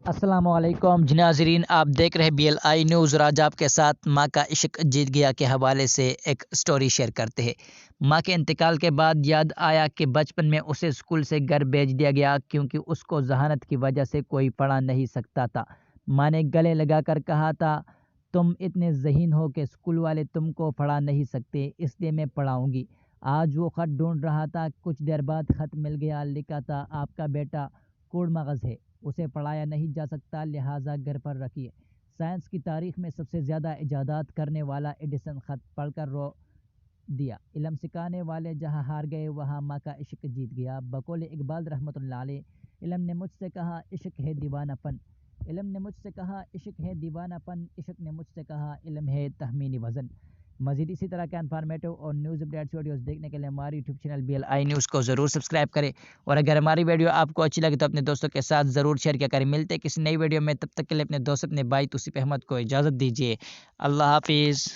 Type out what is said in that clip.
السلام علیکم جی ناظرین، آپ دیکھ رہے بی ایل آئی نیوز اور آج آپ کے ساتھ ماں کا عشق جیت گیا کے حوالے سے ایک سٹوری شیئر کرتے ہیں۔ ماں کے انتقال کے بعد یاد آیا کہ بچپن میں اسے اسکول سے گھر بھیج دیا گیا کیونکہ اس کو ذہانت کی وجہ سے کوئی پڑھا نہیں سکتا تھا۔ ماں نے گلے لگا کر کہا تھا، تم اتنے ذہین ہو کہ اسکول والے تم کو پڑھا نہیں سکتے، اس لیے میں پڑھاؤں گی۔ آج وہ خط ڈھونڈ رہا تھا، کچھ دیر بعد خط مل گیا، لکھا تھا، آپ کا بیٹا کوڑ مغز ہے، اسے پڑھایا نہیں جا سکتا، لہٰذا گھر پر رکھیے۔ سائنس کی تاریخ میں سب سے زیادہ ایجادات کرنے والا ایڈیسن خط پڑھ کر رو دیا۔ علم سکھانے والے جہاں ہار گئے وہاں ماں کا عشق جیت گیا۔ بقول اقبال رحمۃ اللہ علیہ، علم نے مجھ سے کہا عشق ہے دیوانہ پن، علم نے مجھ سے کہا عشق ہے دیوانہ پن، عشق نے مجھ سے کہا علم ہے تخمینی وزن۔ مزید اسی طرح کے انفارمیٹو اور نیوز اپڈیٹس ویڈیوز دیکھنے کے لیے ہماری YouTube channel B L I news کو ضرور سبسکرائب کریں، اور اگر ہماری ویڈیو آپ کو اچھی لگے تو اپنے دوستوں کے ساتھ ضرور شیئر کیا کریں۔ ملتے ہیں کسی نئی ویڈیو میں، تب تک کے لیے اپنے دوست اپنے بھائی توصیف احمد کو اجازت دیجیے۔ اللہ حافظ۔